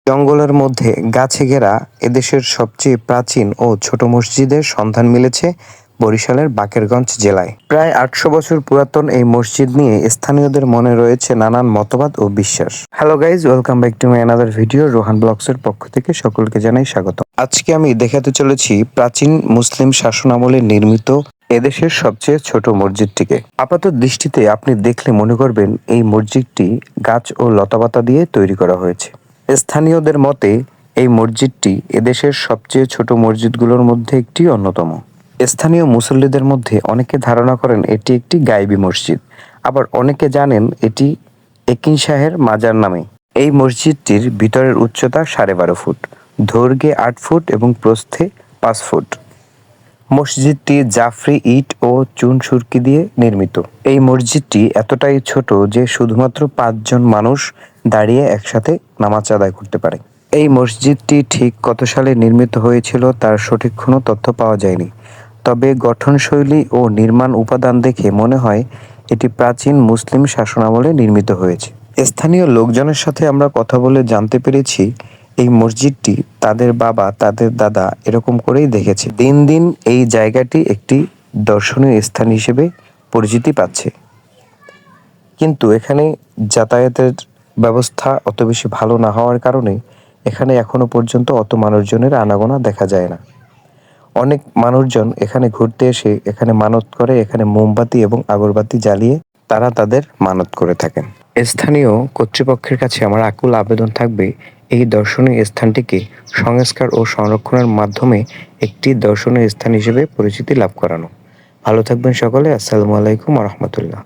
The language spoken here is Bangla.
জঙ্গলের মধ্যে গাছে ঘেরা এদেশের সবচেয়ে প্রাচীন ও ছোট মসজিদের সন্ধান মিলেছে বরিশালের বাকেরগঞ্জ জেলায়। প্রায় ৮০০ বছর পুরাতন এই মসজিদ নিয়ে স্থানীয়দের মনে রয়েছে নানান মতবাদ ও বিশ্বাস। Hello guys, welcome back to my another video. Rohan ব্লগসের পক্ষ থেকে সকলকে জানাই স্বাগত। আজকে আমি দেখাতে চলেছি প্রাচীন মুসলিম শাসনামলে নির্মিত এদেশের সবচেয়ে ছোট মসজিদটিকে। আপাত দৃষ্টিতে আপনি দেখলে মনে করবেন এই মসজিদটি গাছ ও লতাপাতা দিয়ে তৈরি করা হয়েছে। স্থানীয়দের মতে এই মসজিদটি এদেশের সবচেয়ে ছোট মসজিদগুলোর মধ্যে একটি অন্যতম। স্থানীয় মুসল্লিদের মধ্যে অনেকে ধারণা করেন এটি একটি গায়েবী মসজিদ, আবার অনেকে জানেন এটি একিন শাহের মাজার নামে। এই মসজিদটির ভিতরের উচ্চতা 12.5 ফুট, দৈর্ঘ্যে 8 ফুট এবং প্রস্থে 5 ফুট। মসজিদটি জাফরি ইট ও চুন সুরকি দিয়ে নির্মিত। এই মসজিদটি এতটাই ছোট যে শুধুমাত্র 5 জন মানুষ দাঁড়িয়ে একসাথে নামাজ আদায় করতে পারে। এই মসজিদটি ঠিক কত সালে নির্মিত হয়েছিল তার সঠিক কোনো তথ্য পাওয়া যায়নি, তবে গঠনশৈলী ও নির্মাণ উপাদান দেখে মনে হয় এটি প্রাচীন মুসলিম শাসনামলে নির্মিত হয়েছে। স্থানীয় লোকজনের সাথে আমরা কথা বলে জানতে পেরেছি এই মসজিদটি তাদের বাবা, তাদের দাদা এরকম করেই দেখেছে। দিন দিন এই জায়গাটি একটি দর্শনীয় স্থান হিসেবে পরিচিতি পাচ্ছে, কিন্তু এখানে যাতায়াতের ব্যবস্থা অত বেশি ভালো না হওয়ার কারণে এখানে এখনো পর্যন্ত অত মানুষজনের আনাগোনা দেখা যায় না। অনেক মানুষজন এখানে ঘুরতে এসে এখানে মানত করে, এখানে মোমবাতি এবং আগরবাতি জ্বালিয়ে তারা তাদের মানত করে থাকেন। স্থানীয় কর্তৃপক্ষের কাছে আমার আকুল আবেদন থাকবে এই দর্শনীয় স্থানটিকে সংস্কার ও সংরক্ষণের মাধ্যমে একটি দর্শনীয় স্থান হিসেবে পরিচিতি লাভ করানো। ভালো থাকবেন সকলে। আসসালামু আলাইকুম ওয়া রাহমাতুল্লাহ।